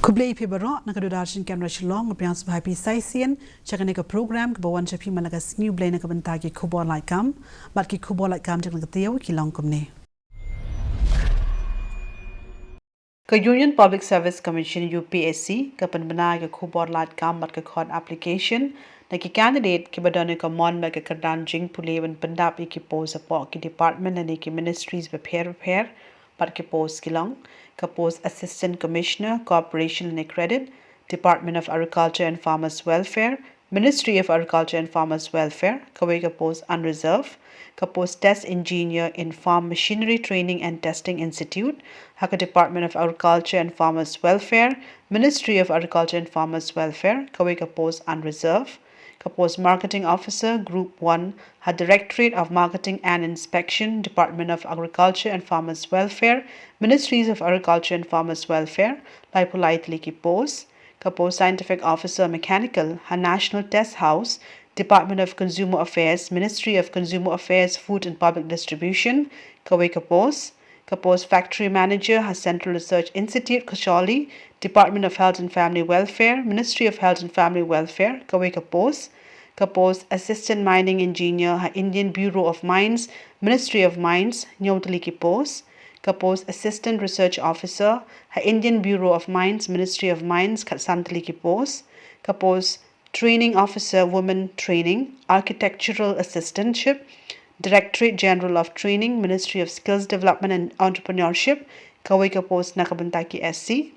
KHUBOR LAIT KAM nakadudashin camera shilong pians bhai pi saisian chakane ka program ka bawan chapi malaga new blay na kabanta ki KHUBOR LAIT KAM bat ki KHUBOR LAIT KAM chakne katiyaw ki long kumne ka Union Public Service Commission UPSC ka panbana ka KHUBOR LAIT KAM bat ka khod application na ki candidate ki badane ka mon ba ka kardan jing pulewan pandap ki pose apo ki department na ki ministries prepare bat ki post ki long ka post Assistant Commissioner, Corporation and Credit, Department of Agriculture and Farmers Welfare, Ministry of Agriculture and Farmers Welfare, ka post unreserved, ka post Test Engineer in Farm Machinery Training and Testing Institute, haka Department of Agriculture and Farmers Welfare, Ministry of Agriculture and Farmers Welfare, ka post unreserved, Post Marketing Officer, Group 1, ha Directorate of Marketing and Inspection, Department of Agriculture and Farmers Welfare, Ministries of Agriculture and Farmers Welfare, lai politely ki post, Post Scientific Officer, Mechanical, ha National Test House, Department of Consumer Affairs, Ministry of Consumer Affairs, Food and Public Distribution, post, Factory Manager, ha Central Research Institute, Kashali, Department of Health and Family Welfare, Ministry of Health and Family Welfare, post Assistant Mining Engineer, ha Indian Bureau of Mines, Ministry of Mines, Nyotali ki post, Assistant Research Officer, ha Indian Bureau of Mines, Ministry of Mines, Santali ki post, Training Officer, Women Training, Architectural Assistantship, Directorate General of Training, Ministry of Skills Development and Entrepreneurship, post nakabantaki SC,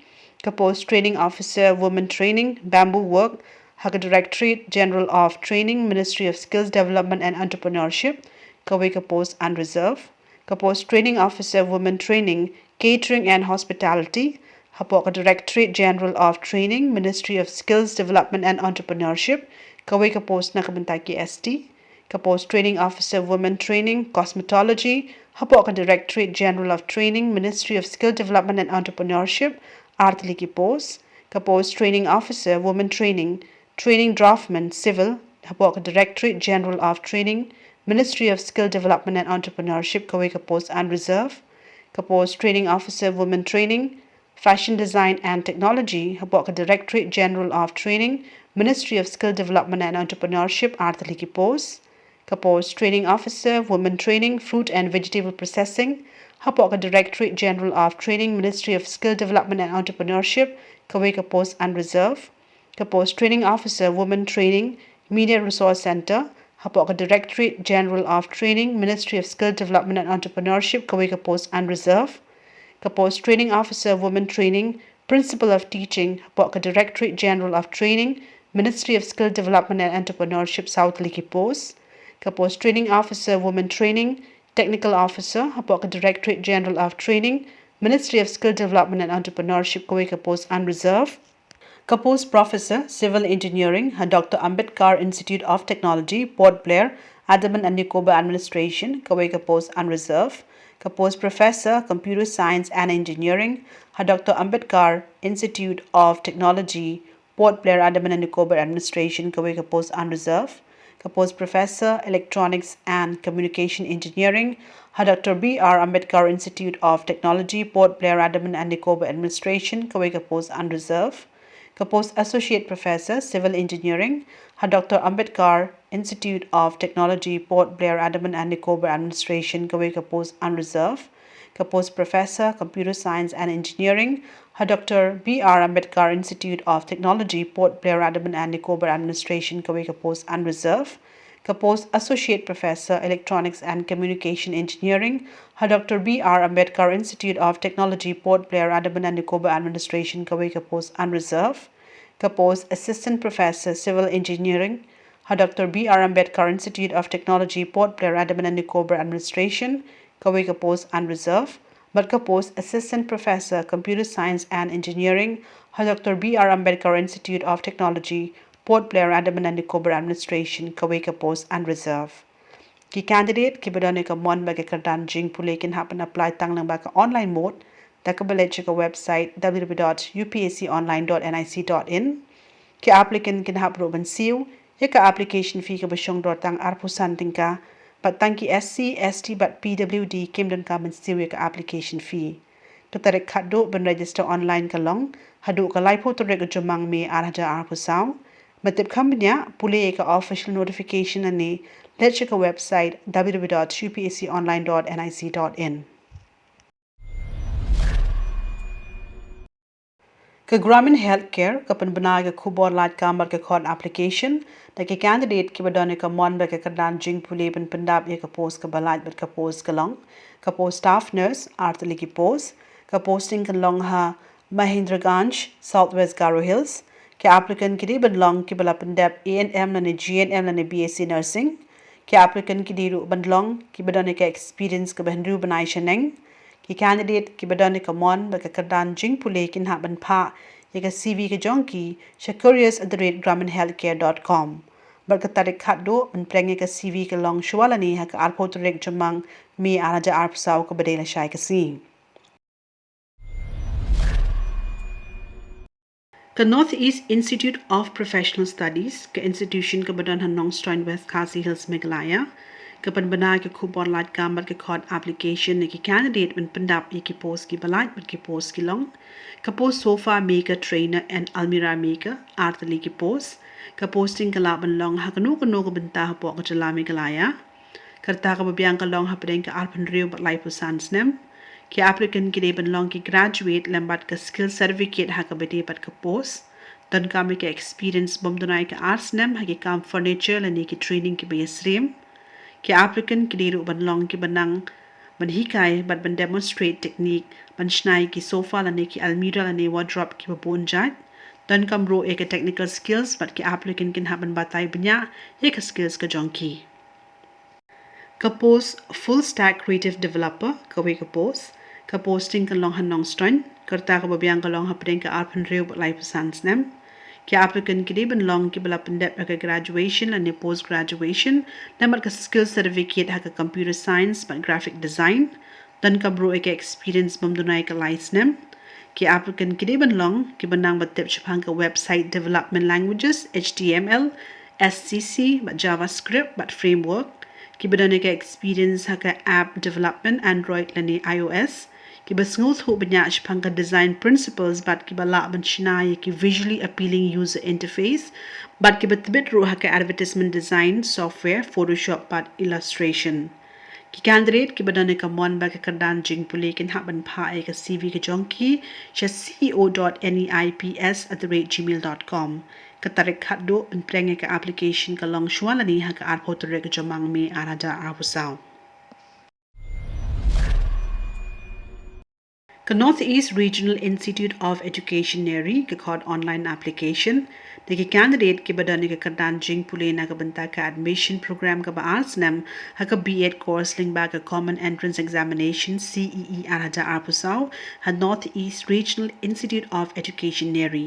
post Training Officer, Women Training, Bamboo Work, Haka Directorate General of Training, Ministry of Skills Development and Entrepreneurship, post unreserved, post Training Officer, Women Training, Catering and Hospitality, Hapoka Directorate General of Training, Ministry of Skills Development and Entrepreneurship, post nakabantaki ST, post Training Officer, Women Training, Cosmetology, Hapoka Directorate General of Training, Ministry of Skill Development and Entrepreneurship, Artali ki post, Training Officer, Women Training, Training Draftman, Civil, Hapoka Directorate General of Training, Ministry of Skill Development and Entrepreneurship, post unreserved, post Training Officer, Women Training, Fashion Design and Technology, Hapoka Directorate General of Training, Ministry of Skill Development and Entrepreneurship, Artali ki post, Training Officer, Women Training, Fruit and Vegetable Processing, Hapoka Directorate General of Training, Ministry of Skill Development and Entrepreneurship, post unreserved, Training Officer, Women Training, Media Resource Center, Hapoka Directorate General of Training, Ministry of Skill Development and Entrepreneurship, post unreserved, post Training Officer, Women Training, Principal of Teaching, Hapoka Directorate General of Training, Ministry of Skill Development and Entrepreneurship, South Liki post, Training Officer, Women Training, Technical Officer, Hapoka Directorate General of Training, Ministry of Skill Development and Entrepreneurship, post unreserved, post Professor, Civil Engineering, Dr. Ambedkar Institute of Technology, Port Blair, Andaman and Nicobar Administration, post unreserved, post Professor, Computer Science and Engineering, Dr. Ambedkar Institute of Technology, Port Blair, Andaman and Nicobar Administration, post unreserved, post Professor, Electronics and Communication Engineering, Dr. B.R. Ambedkar Institute of Technology, Port Blair, Andaman and Nicobar Administration, post unreserved, post Associate Professor, Civil Engineering, Dr. Ambedkar Institute of Technology, Port Blair, Andaman and Nicobar Administration, post unreserved, post Professor, Computer Science and Engineering, Dr. B.R. Ambedkar Institute of Technology, Port Blair, Andaman and Nicobar Administration, post unreserved, post Associate Professor, Electronics and Communication Engineering, Dr. B.R. Ambedkar Institute of Technology, Port Blair, Andaman and Nicobar Administration, post unreserved, post Assistant Professor, Civil Engineering, Dr. B.R. Ambedkar Institute of Technology, Port Blair, Andaman and Nicobar Administration, post unreserved, but post Assistant Professor, Computer Science and Engineering, Dr. B.R. Ambedkar Institute of Technology, Port Blair, Andaman and Nicobar Administration, post unreserved. Ki candidate ki badane ka mon baga kardan jing pulekin happen apply tang nang baka online mode, dakabalet ka website www.upsconline.nic.in. Ki applicant kin hap roban siu, ka application fee ka basyong dotang arpusan tingka, but tangki SC, ST but PWD kim don ka man siu ka application fee. Katarik khadu ben register online kalong hadu kalai pho to rek jomang me arhaja arpusaw. Matip kambnya pule ka official notification ani let's check a website www.upsconline.nic.in. Ka Gramin Healthcare ka panbana ka KHUBOR LAIT KAM ka khod application da ke candidate ki badane ka mon ba ka kadan jing pule ban pandab ka post ka balait bat ka post ka long ka post staff nurse artali ki post ka posting kan long ha Mahindraganj Southwest Garo Hills ke applicant ki ban long ki bala pandab ANM na GNM na BSc nursing ke applicant ki diru ban long ki badane ka experience ka banru banai shaneng ki candidate ki badane ka mon ba ka kadan jing pule kin ha ban pha ye ka CV ka jonki curious@graminhealthcare.com bar ka tarik khado ban prenge ka CV ka long shwalani ha ka arpot rek jamang mi araja arpsaw ka badela shai ka si ka Northeast Institute of Professional Studies ka institution ka badan han Nongstoin West Khasi Hills Meghalaya ka panbana ka KHUBOR LAIT KAM ka khod application ni ki candidate ban pandap ki post ki balait ki post ki long ka post sofa maker trainer and almirah maker artali ki post ka posting ka laban long ha kanu ka benta ha po ka jala Meghalaya karta ka babyang ka long ha pedeng ka arpan riu bat lai sans nem ki applicant ki ban long ki graduate lambat ka skill certificate ha ka bede pat ka post dan ka me ka experience bom dunai ka arts nem ha ki kam furniture la ni ki training ki bayasrim ki applicant ki diru ban long ki banang ban hikai bat ban demonstrate technique ban shnai ki sofa la ni ki almirah la ni wardrobe ki babon jat dan kam ro ek technical skills bat ki applicant kin haban batai banya ek skills ka jonki ka post full stack creative developer ka we ka posting ka long hanong stron karta ka babyang ka long hapdeng ka arpan reu bat lai sans nem ki applicant ki ban long ki bala pandep ka graduation and post graduation lamar ka skill certificate ha ka computer science but graphic design dan ka bro ek experience bam dunai ka license ki applicant ki ban long ki banang batep chapang ka website development languages HTML SCC but JavaScript but framework ki badane ka experience ha ka app development Android lani iOS ki basnguth ho banya chapang ka design principles but ki bala ban shinai ki visually appealing user interface but ki batbit ro ha ka advertisement design software Photoshop but illustration ki candidate ki badane ka mon ba ka kadan jing pule kin ha ban pha ka CV ka jonki ceo.neips@gmail.com ka tarik khado ban prenge ka application ka long shwalani ha ka arpot rek jamang me arada arpusaw ka Northeast Regional Institute of Education neri ka khod online application de ki candidate ki badani ka kadan jing pule na ka banta ka admission program ka ba arts nam ha ka B.Ed course ling ba ka common entrance examination CEE arada arpusaw ha Northeast Regional Institute of Education neri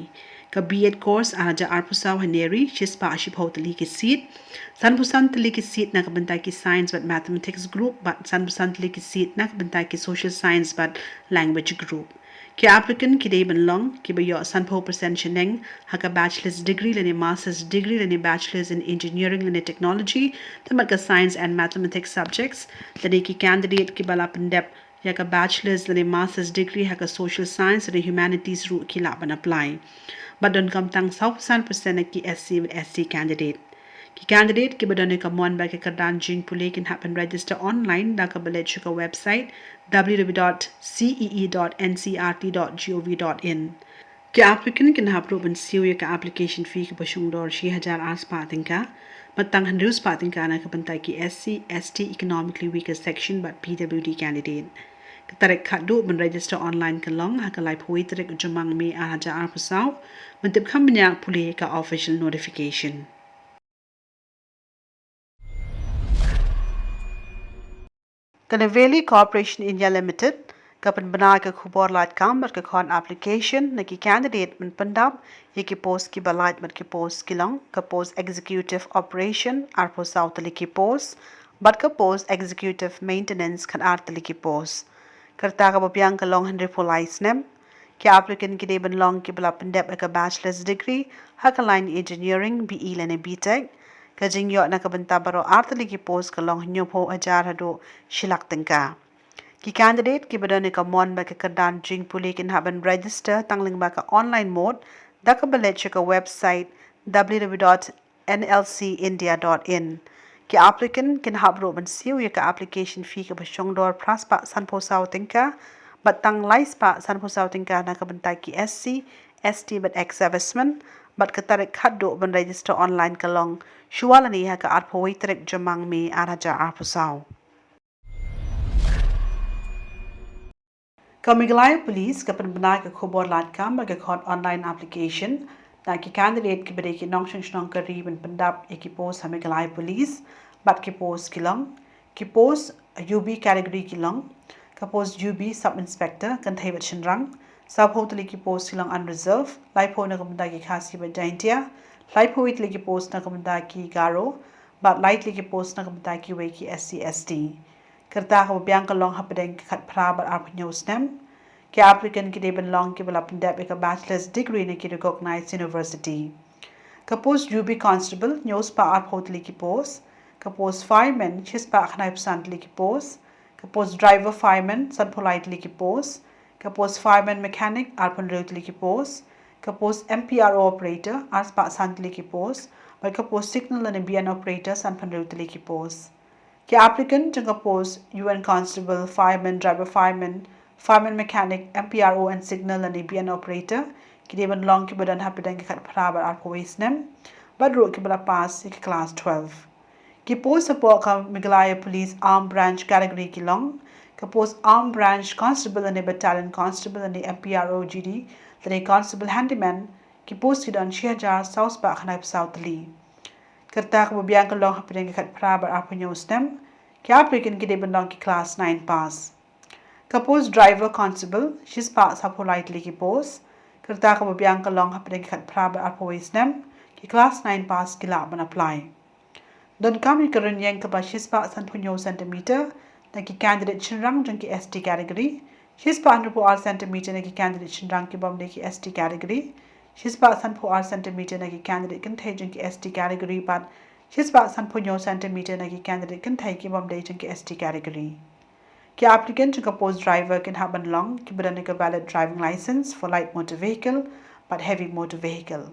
ka B.Ed course arada arpusaw ha neri chispa aship hoteli ki seat sanbusan tali ki seat na ka banta ki science but mathematics group but sanbusan tali ki seat na ka banta ki social science but language group ki applicant ki ban long ki ba yo sanpo percent cheneng ha ka bachelor's degree lani master's degree lani bachelor's in engineering lani technology tamat ka science and mathematics subjects tani ki candidate ki bala pandep ya ka bachelor's lani master's degree ha ka social science lani humanities ru ki la ban apply but don kam tang 100% ki SC with SC candidate ki candidate ki badane ka mon ba ka kadan jing pule kin happen register online da ka balej ka website www.cee.ncrt.gov.in ki applicant kin hapro ban siu ka application fee ka bashung dor 6000 aspa tingka matang handus pa tingka na ka bantai ki SC ST economically weaker section but PWD candidate Tarik khadu ban register online ka long ha ka lai phoi tarik jamang me aja arpusaw mantip khambnya pule ka official notification Kanaveli Corporation India Limited kapan bana ka KHUBOR LAIT KAM ka khon application na ki candidate man pandap ye ki post ki balait mat ki post ki long ka post executive operation arpo sautali ki post but ka post executive maintenance kan artali ki post karta ka babyang ka long hundred police nem ki applicant ki ban long ki bala pandap ka bachelor's degree ha ka line engineering BE lane BTech kajing yo na kabanta baro artali ki post ka long nyo po ajar hado shilak tengka Ki candidate ki badane ka mon ba ka kadan jing puli kin haban register tangling ba ka online mode da ka balet ka website www.nlcindia.in. Ki applicant kin habro ban siu ya ka application fee ka basyong dor pras pa san po saw tingka batang lais pa san po saw tingka na ka bantay ki SC ST but ex serviceman bat ka tarik khaddo ban register online ka long shuwala ni ha ka arpo waitrek jamang mi araja arpo saw. Kamiglaya Police kapan benai ke KHUBOR LAIT KAM bagi khot online application na ki candidate ki bade ki nong shnong ka ri ban pendap ki post Kamiglaya Police bat ki post ki post UB category ki long ka post UB sub inspector kan thai bat shinrang sub hoteli ki post ki long unreserved lai po na kamda ki khasi ba jaintia lai po itli ki post na kamda ki garo bat lightly ki post na kamda ki we ki SC ST kerta ko biang kalong hapedeng khat phra bat arpanyo stem ki applicant ki deben long ki bala pendap ka bachelor's degree ne ki recognized university ka post UB constable news pa art hoteli ki post ka post fireman chis pa khnai psantli ki post ka post driver fireman san politely ki post ka post fireman mechanic arpan rotli ki post ka post MPRO operator ars pa santli ki post ba ka post signal and BN operator san pan rotli ki post ki applicant jang post UN constable, fireman, driver fireman, fireman mechanic, MPRO and signal and ABN operator ki deban long ki badan hapedang ki khat phrabar ar pois nem badro ki bala pass ki class 12 ki post support ka Miglaya Police Armed Branch category ki long ka post Armed Branch constable and battalion constable and MPRO GD the constable handyman ki post ki dan 6000 South Park Knipe South Lee kerta ko biang ka long hapedang ki khat phrabar ar panyo stem ki applicant ki deban long ki class 9 pass ka post driver constable she's pass ha politely ki post kerta ka biang ka long hapedang ki khat phrabar ar pois nem ki class 9 pass ki la ban apply don kami karon yang ka ba she's pass san punyo centimeter na ki candidate chinrang jang ki ST category she's pass 100 centimeter na ki candidate chinrang ki bam ki ST category she's pass 100 centimeter na ki candidate kan thai jang ki ST category but she's pass 100 centimeter na ki candidate kan thai ki bam jang ki ST category ki applicant ka post driver can have an long ki badan ka valid driving license for light motor vehicle but heavy motor vehicle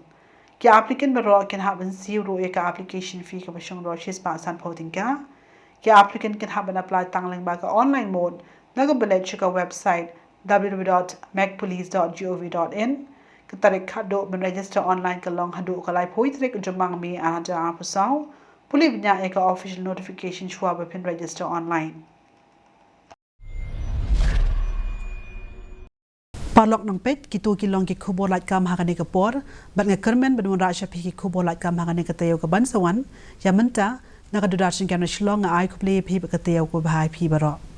ki applicant baro can have an zero ka application fee ka bashong ro she's pass san poding ka ki applicant can have an apply tangling ba ka online mode na ka balet ka website www.macpolice.gov.in ka tarik khado ban register online ka long hadu ka lai poitre ka jamang mi anaja apusaw puli bnya ka official notification shwa ba pin register online Parlok ng pet kitu kilong ki KHUBOR LAIT KAM hakane ka por bat nga kermen benun rasha pi ki KHUBOR LAIT KAM hakane ka tayo ka bansawan ya menta nakadudashin kana shlong nga ay kuple pi ka tayo ko bahai pi baro